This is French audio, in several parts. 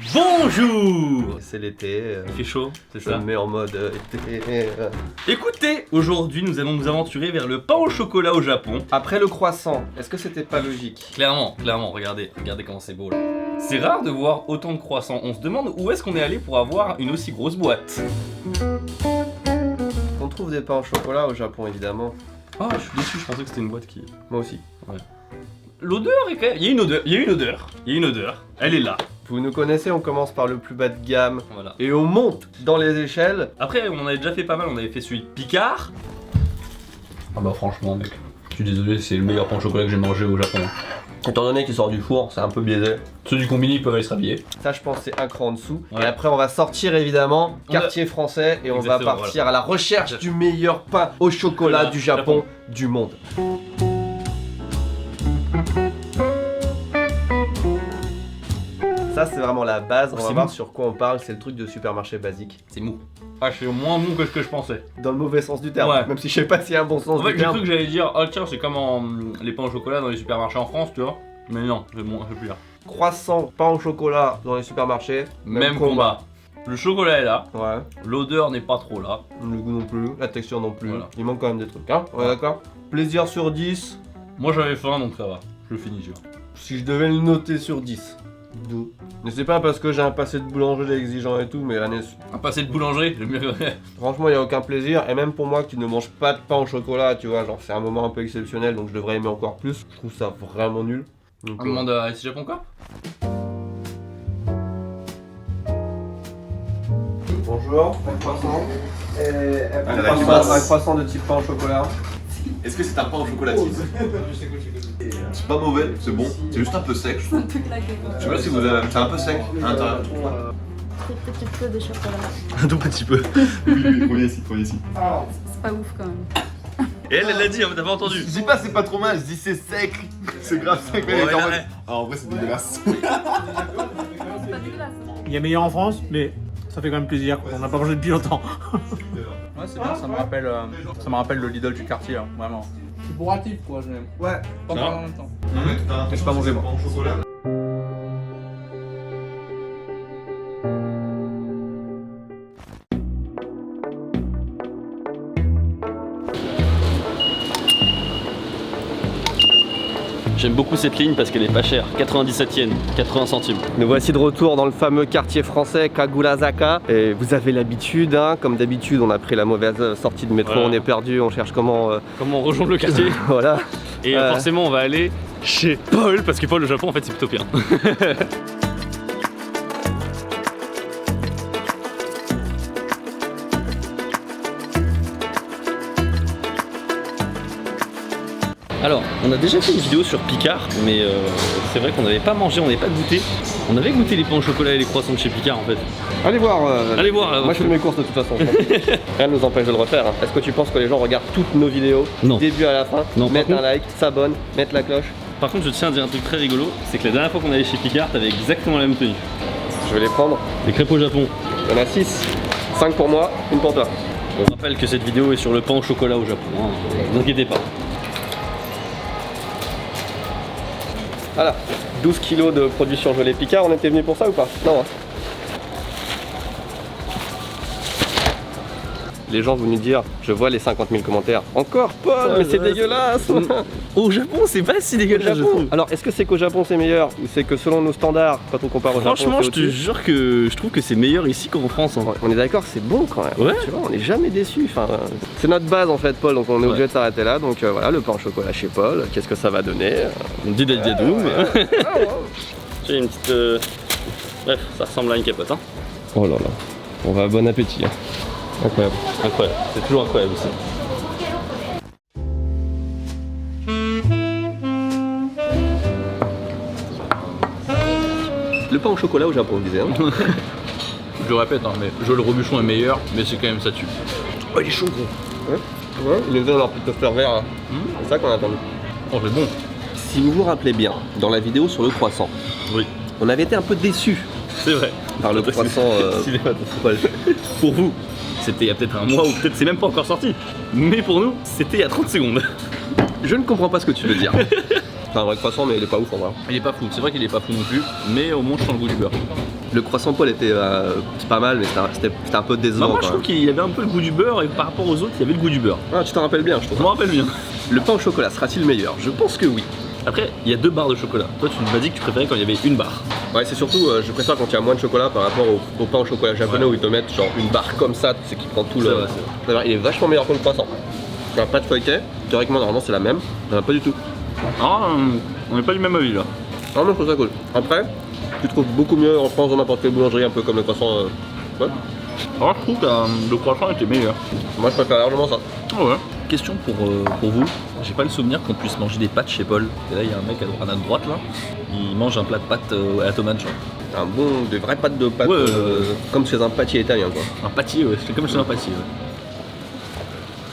Bonjour. C'est l'été. Il fait chaud, c'est ça? Je me mets en mode été. Écoutez, aujourd'hui nous allons nous aventurer vers le pain au chocolat au Japon. Après le croissant, est-ce que c'était pas logique? Clairement, regardez comment c'est beau là. C'est rare de voir autant de croissants, on se demande où est-ce qu'on est allé pour avoir une aussi grosse boîte. On trouve des pains au chocolat au Japon évidemment. Oh, je suis déçu, je pensais que c'était une boîte qui... Moi aussi. Ouais. L'odeur est quand même... Il y a une odeur, elle est là. Vous nous connaissez, on commence par le plus bas de gamme. Voilà. Et on monte dans les échelles. Après, on en avait déjà fait pas mal, on avait fait celui de Picard. Ah bah franchement mec, je suis désolé, c'est le meilleur pain au chocolat que j'ai mangé au Japon. Étant donné qu'il sort du four, c'est un peu biaisé. Ceux du combini peuvent aller se rhabiller. Ça je pense c'est un cran en dessous. Ouais. Et après on va sortir évidemment quartier français et on va Exactement, partir voilà. à la recherche du meilleur pain au chocolat du Japon du monde. Ça c'est vraiment la base, on va voir sur quoi on parle, c'est le truc de supermarché basique. C'est mou. Ah, c'est moins mou que ce que je pensais. Dans le mauvais sens du terme, Ouais. même si je sais pas s'il y a un bon sens En fait, du j'ai terme. cru que j'allais dire, ah tiens, c'est comme les pains au chocolat dans les supermarchés en France, tu vois. Mais non, c'est bon, c'est plus là. Croissant, pain au chocolat dans les supermarchés, Même combat. Le chocolat est là, Ouais, l'odeur n'est pas trop là. le goût non plus, la texture non plus, Voilà. il manque quand même des trucs, hein, ouais, d'accord. Plaisir sur 10, Moi j'avais faim donc ça va, je le finis, tu vois. si je devais le noter sur 10, 2. Mais c'est pas parce que j'ai un passé de boulanger exigeant et tout, mais l'année... Un passé de boulangerie, j'aime bien. Franchement, il n'y a aucun plaisir, et même pour moi qui ne mange pas de pain au chocolat, tu vois, genre c'est un moment un peu exceptionnel, donc je devrais aimer encore plus, je trouve ça vraiment nul. Donc, On demande à SC Japon quoi? Bonjour, un croissant. Un Un croissant de type pain au chocolat. Est-ce que c'est un pain au chocolatine? C'est pas mauvais, c'est bon, c'est juste un peu sec je trouve. Je sais pas si vous avez... C'est un peu sec à l'intérieur. Très petit peu de chocolat. Un tout petit peu. Oui, prenez ici. C'est pas ouf quand même. Et elle l'a dit, t'as pas entendu. Je dis pas c'est pas trop mal, je dis c'est sec. C'est grave sec, mais Ouais, elle est en là, mode... ouais. Ah, en vrai c'est dégueulasse. C'est pas dégueulasse. Il y a meilleur en France, mais ça fait quand même plaisir. On n'a pas mangé depuis longtemps. Ouais, c'est bien, ça me rappelle le Lidl du quartier, hein, vraiment. C'est bourratif quoi, je l'aime. Ouais. Pas en même temps. Je pas mangé moi. J'aime beaucoup cette ligne parce qu'elle est pas chère, 97 yens, 80 centimes. Nous voici de retour dans le fameux quartier français Kagurazaka. Et vous avez l'habitude, hein, comme d'habitude, on a pris la mauvaise sortie de métro, Voilà. on est perdu, on cherche comment. Comment on rejoint le quartier? Voilà. Et forcément on va aller chez Paul, parce que Paul au Japon en fait c'est plutôt bien. Alors, on a déjà fait une vidéo sur Picard, mais c'est vrai qu'on n'avait pas mangé, on n'avait pas goûté. On avait goûté les pains au chocolat et les croissants de chez Picard en fait. Allez voir. Allez voir là. Moi je fais mes courses de toute façon. Rien ne nous empêche de le refaire. Hein. Est-ce que tu penses que les gens regardent toutes nos vidéos, Non. du début à la fin, Non, mettent par un like, s'abonnent, mettent la cloche? Par contre, je tiens à dire un truc très rigolo, c'est que la dernière fois qu'on allait chez Picard, t'avais exactement la même tenue. Je vais les prendre. Les crêpes au Japon. Il y en a 6. 5 pour moi, une pour toi. On rappelle que cette vidéo est sur le pain au chocolat au Japon, hein. Ne vous inquiétez pas. Voilà. 12 kilos de produits surgelés Picard, on était venu pour ça ou pas? Non. Hein. Les gens vont nous dire, je vois les 50 000 commentaires. Encore Paul, mais c'est dégueulasse. Au Japon, c'est pas si dégueulasse, je trouve. Alors, est-ce que c'est qu'au Japon c'est meilleur ou c'est que selon nos standards, quand on compare au Japon, Franchement, c'est je te au-dessus? jure que je trouve que c'est meilleur ici qu'en France. Hein. On est d'accord, c'est bon quand même. Ouais. Tu vois, on n'est jamais déçu. Enfin, c'est notre base en fait, Paul. Donc on est Ouais. obligé de s'arrêter là. Donc voilà, le pain au chocolat chez Paul. Qu'est-ce que ça va donner? On dit d'Adiadoum. J'ai une petite. Bref, ça ressemble à une capote. Hein. Oh là là. On va bon appétit. Hein. Incroyable. Incroyable, c'est toujours incroyable aussi. Le pain au chocolat au Japon, on disait. Hein. Je le répète, hein, mais le Robuchon est meilleur, mais c'est quand même ça tue. Oh, il est chaud gros. Ouais. Il nous donne leur petit toaster vert. Là. C'est ça qu'on a attendu. Oh, c'est bon. Si vous vous rappelez bien, dans la vidéo sur le croissant, Oui, on avait été un peu déçus c'est vrai. par le croissant. Paul. Pour vous, c'était il y a peut-être un mois ou peut-être c'est même pas encore sorti. Mais pour nous, c'était il y a 30 secondes. Je ne comprends pas ce que tu veux dire. C'est un vrai croissant, mais il est pas ouf en vrai. Il est pas fou, c'est vrai qu'il est pas fou non plus, mais au moins je sens le goût du beurre. Le croissant poêle était c'est pas mal, mais c'était un peu décevant. Moi je trouve qu'il y avait un peu le goût du beurre et par rapport aux autres, il y avait le goût du beurre. Ah, tu t'en rappelles bien, je trouve. Je me rappelle bien. Le pain au chocolat sera-t-il meilleur? Je pense que oui. Après, il y a 2 barres de chocolat. Toi, tu m'as dit que tu préférais quand il y avait une barre. Ouais, c'est surtout, je préfère quand il y a moins de chocolat par rapport au pain au chocolat japonais où ils te mettent genre une barre comme ça, tu sais, qui prend tout le. vrai, D'ailleurs, il est vachement meilleur que le croissant. Il n'y a pas de feuilleté, théoriquement, normalement, c'est la même. Pas du tout. Ah, on n'est pas du même avis là. Non, mais je trouve ça cool. Après, tu trouves beaucoup mieux en France dans n'importe quelle boulangerie, un peu comme le croissant. Ouais. Alors, je trouve que le croissant était meilleur. Moi, je préfère largement ça. Ah ouais. Question pour vous. J'ai pas le souvenir qu'on puisse manger des pâtes chez Paul. Et là, il y a un mec à notre droite là. Il mange un plat de pâtes à la tomate, genre. Des vraies pâtes de pâtes, Ouais, comme chez un pâtier italien, quoi. Un pâtier, ouais. C'est comme chez un pâtier. Ouais.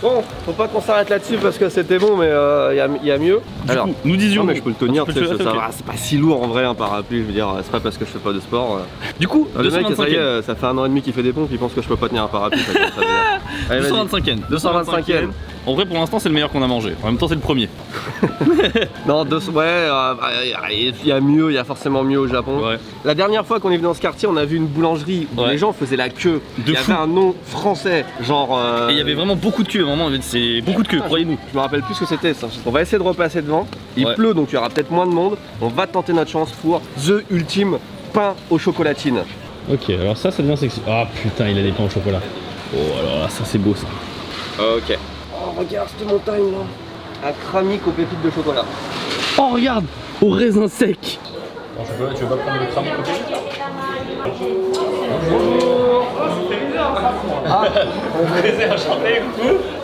Bon, faut pas qu'on s'arrête là-dessus parce que c'était bon, mais il y a mieux. Alors, nous disions. non, mais je peux le tenir, tu tu peux sais, le ça faire, va, c'est pas si lourd en vrai, un parapluie, je veux dire, c'est pas parce que je fais pas de sport. Du coup, Le mec, ça y 225e. est, ça fait 1 an et demi qu'il fait des pompes, il pense que je peux pas tenir un parapluie. Ça commence à venir. Allez, vas-y. 225e. 225e. En vrai, pour l'instant, c'est le meilleur qu'on a mangé. En même temps, c'est le premier. Non, ouais, il y a mieux, il y a forcément mieux au Japon. Ouais. La dernière fois qu'on est venu dans ce quartier, on a vu une boulangerie où les gens faisaient la queue. Il y fou. avait un nom français, genre. Et il y avait vraiment beaucoup de queues, vraiment, c'est beaucoup de queues, croyez-nous. Je me rappelle plus ce que c'était ça. On va essayer de repasser devant. Il Ouais. pleut donc il y aura peut-être moins de monde. On va tenter notre chance pour The Ultime pain aux chocolatines. Ok, alors ça devient sexy. Ah putain, il a des pains au chocolat. Oh, alors là, ça c'est beau ça. Ok. Oh, regarde cette montagne là. Un cramique aux pépites de chocolat. Oh, regarde, au raisin sec. En chocolat, tu veux pas prendre le crème côté?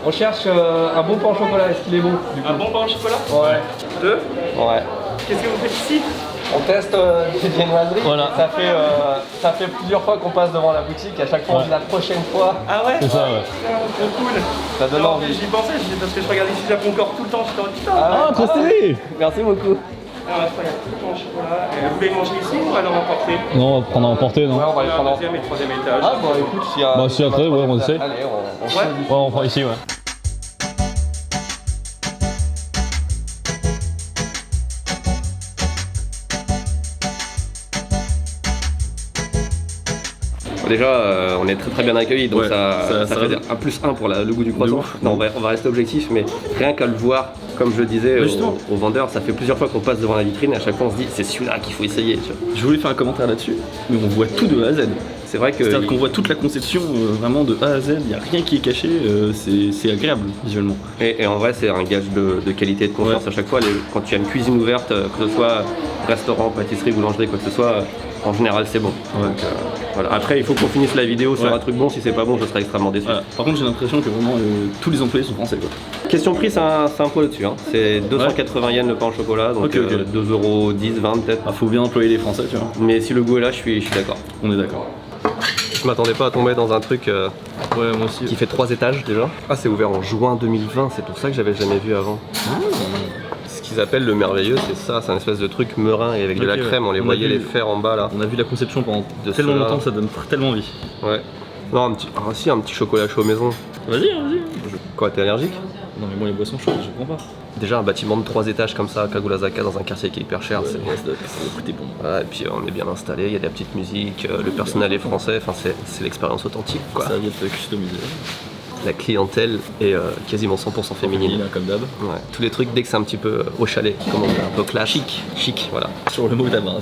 On cherche un bon pain au chocolat. Est-ce qu'il est bon? Un bon pain au chocolat? Ouais. 2. Ouais. Qu'est-ce que vous faites ici? On teste des viennoiseries. Voilà. Ça fait plusieurs fois qu'on passe devant la boutique. À chaque fois on dit la prochaine fois. Ah ouais? C'est ça, ouais. Trop cool. Ça donne Non, envie. j'y pensais, parce que je regarde ici Japon encore tout le temps, j'étais en putain. Ah, trop stylé. Merci beaucoup. Alors, je regarde tout le temps au chocolat. Vous voulez manger ici ou alors emporter? Non, on va prendre à emporter, non? Ouais, on va les prendre en. Deuxième et troisième étage. Ah bon écoute, s'il y a. Bah, si après, ouais, on essaie. Allez, on Ouais. choisit. Ouais, on prend ici, ouais. Déjà, on est très bien accueillis, donc Ouais, ça ça fait rajoute. un plus 1 pour le goût du croissant. ouf. Non, on va rester objectif, mais rien qu'à le voir, comme je le disais aux vendeurs, ça fait plusieurs fois qu'on passe devant la vitrine et à chaque fois on se dit c'est celui-là qu'il faut essayer. Tu vois. Je voulais faire un commentaire là-dessus, mais on voit tout de A à Z. C'est vrai que. C'est-à-dire qu'on voit toute la conception vraiment de A à Z, il n'y a rien qui est caché, c'est agréable visuellement. Et en vrai, c'est un gage de qualité et de confiance à chaque fois. Quand tu as une cuisine ouverte, que ce soit restaurant, pâtisserie, boulangerie, quoi que ce soit, en général c'est bon. Donc, voilà. Après, il faut qu'on finisse la vidéo sur un truc bon. Si c'est pas bon, je serai extrêmement déçu. Voilà. Par contre, j'ai l'impression que vraiment tous les employés sont français, quoi. Question prix, c'est un poil au-dessus. Hein. C'est 280 yens le pain au chocolat, donc Ok. 2,10 €, 20 peut-être. Ah, faut bien employer les Français, tu vois. Mais si le goût est là, je suis d'accord. On est d'accord. Je m'attendais pas à tomber dans un truc Ouais, moi aussi. qui fait 3 étages déjà. Ah, c'est ouvert en juin 2020, c'est pour ça que j'avais jamais vu avant. Ce qu'ils appellent le merveilleux, c'est ça, c'est un espèce de truc meringue et avec de la Ok, crème, on les on a voyait vu- les faire en bas là. On a vu la conception pendant De tellement cela. longtemps que ça donne tellement envie. Ouais. Non, un petit chocolat chaud maison. Vas-y, vas-y. Quoi, t'es allergique? Non, mais moi, les boissons chaudes, je comprends pas. Déjà, un bâtiment de 3 étages comme ça, à Kagurazaka, dans un quartier qui est hyper cher. Ouais, c'est... ça doit coûter bon. Voilà, et puis on est bien installé, il y a de la petite musique, le personnel est français, enfin c'est l'expérience authentique quoi. Ça vient de customiser. La clientèle est quasiment 100% féminine. Comme d'hab. Ouais. Tous les trucs dès que c'est un petit peu au chalet, comment on dit, un peu clash. Chic, voilà. Sur le mot d'avant,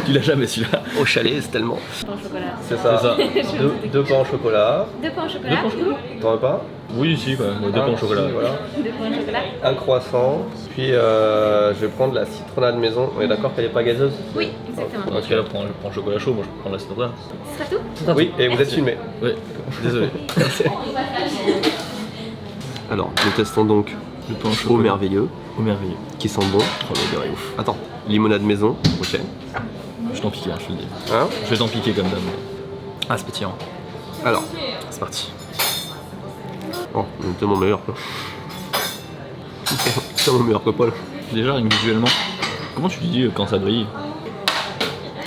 tu l'as jamais celui-là. Au chalet, c'est tellement. Pain au chocolat. C'est ça. C'est ça. Deux pains au chocolat. 2 pains au chocolat. T'en veux pas? Oui, si, quand même. Deux pains au chocolat. Voilà. 2 pains au chocolat. Un croissant. Puis je vais prendre la citronnade maison. On est d'accord qu'elle est pas gazeuse? Oui, exactement. Dans ce cas-là, prends le chocolat chaud, moi je prends la citronnade. Ce sera tout? Oui, et vous êtes filmé. Ouais, désolé. Alors, nous testons donc Le pain au au chocolat. merveilleux, Au merveilleux. qui sent bon. Oh, l'odeur est ouf. Attends, limonade maison. Ok. Je t'en piquer, je te le dis. Hein? Je vais t'en piquer comme d'hab. Ah, c'est pétillant. Alors, C'est parti. oh, c'est tellement meilleur quoi. C'est tellement meilleur que Paul. Déjà, visuellement, comment tu dis quand ça brille?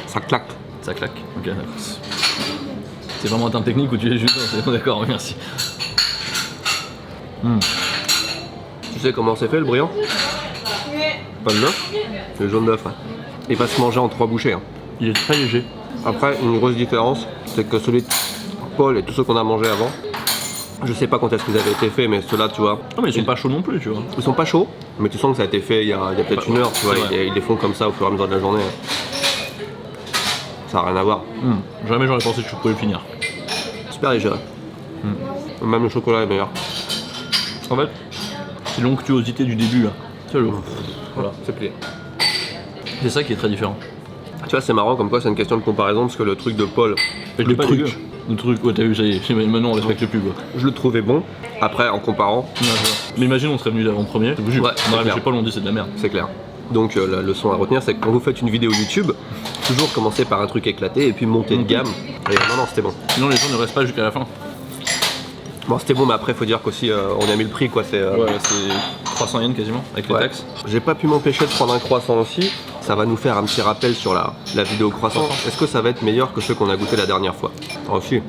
Ça claque. Ça claque. Ok, d'accord. C'est vraiment un terme technique ou tu es juste. C'est bon, d'accord, merci. Tu sais comment c'est fait le brillant? Pas le neuf? Le jaune d'œuf. Hein. Il va se manger en 3 bouchées. Hein. Il est très léger. Après, une grosse différence, c'est que celui de Paul et tous ceux qu'on a mangé avant, je sais pas quand est-ce qu'ils avaient été faits, mais ceux-là, tu vois. Non mais ils sont pas chauds non plus, tu vois. Ils sont pas chauds, mais tu sens que ça a été fait il y a peut-être une heure, tu vois. C'est vrai. Ils les font comme ça au fur et à mesure de la journée. Ça n'a rien à voir. Jamais j'aurais pensé que je pouvais le finir. Super léger. Même le chocolat est meilleur. En fait, c'est l'onctuosité du début là. C'est le... Voilà. C'est plié. C'est ça qui est très différent. Tu vois, c'est marrant comme quoi c'est une question de comparaison parce que le truc de Paul, Et je l'ai pas dégueu. Le truc, ouais t'as vu, ça y est, maintenant on respecte plus quoi. je le trouvais bon. Après, en comparant, Ouais, je vois. Mais imagine on serait venu l'avant-premier, c'est Ouais, on aurait c'est clair. chez Paul, on dit c'est de la merde. c'est clair. Donc la leçon à retenir, c'est que quand vous faites une vidéo YouTube, toujours commencer par un truc éclaté et puis monter de gamme. Et non, c'était bon. Sinon les gens ne restent pas jusqu'à la fin. Bon, c'était bon, mais après, faut dire qu'aussi, on a mis le prix, quoi. C'est. Ouais, c'est 300 yens quasiment, avec les Ouais. taxes. J'ai pas pu m'empêcher de prendre un croissant aussi. Ça va nous faire un petit rappel sur la vidéo croissant. Est-ce que ça va être meilleur que ceux qu'on a goûté la dernière fois? Ah, si.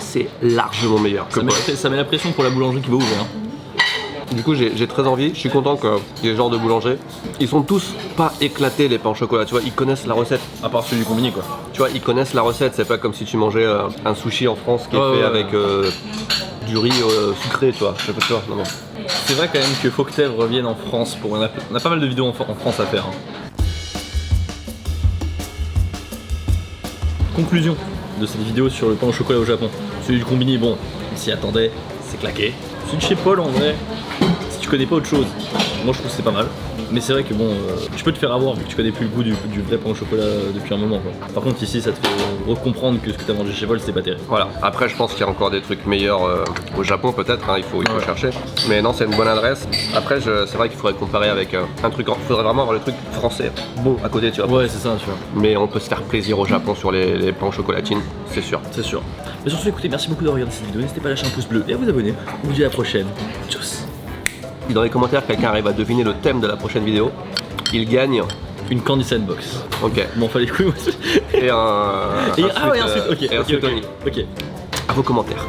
C'est largement meilleur que Paul. Ça met la pression pour la boulangerie qui va ouvrir. Hein. Du coup, j'ai très envie. Je suis content que les genres de boulangers, ils sont tous pas éclatés les pains au chocolat. Tu vois, ils connaissent la recette. À part celui du combiné quoi. Tu vois, ils connaissent la recette. C'est pas comme si tu mangeais un sushi en France qui est fait avec du riz sucré, tu vois. Je sais pas, tu vois. Non. C'est vrai quand même que faut que Thèves revienne en France pour. On a pas mal de vidéos en France à faire. Hein. Conclusion de cette vidéo sur le pain au chocolat au Japon. Celui du combiné, bon, on s'y attendait, c'est claqué. Celui de chez Paul en vrai, si tu connais pas autre chose, moi je trouve que c'est pas mal. Mais c'est vrai que bon, tu peux te faire avoir vu que tu connais plus le goût du vrai pain au chocolat depuis un moment quoi. Par contre ici ça te fait recomprendre que ce que t'as mangé chez Paul c'était pas terrible. Voilà. Après, je pense qu'il y a encore des trucs meilleurs au Japon, peut-être. Hein, il faut chercher. Mais non, c'est une bonne adresse. Après, c'est vrai qu'il faudrait comparer avec un truc. Il faudrait vraiment avoir le truc français bon à côté, tu vois. Ouais c'est ça tu vois. Mais on peut se faire plaisir au Japon sur les pains aux chocolatines, c'est sûr. C'est sûr. Mais sur ce écoutez, merci beaucoup de regarder cette vidéo. N'hésitez pas à lâcher un pouce bleu et à vous abonner. On vous dit à la prochaine. Tchuss. Si dans les commentaires quelqu'un arrive à deviner le thème de la prochaine vidéo, il gagne. Une Candy Sandbox. Ok. Bon fallait le coup. Et un. Et un suite, ok. et un Ok, suite ok. Oni. Ok. À vos commentaires.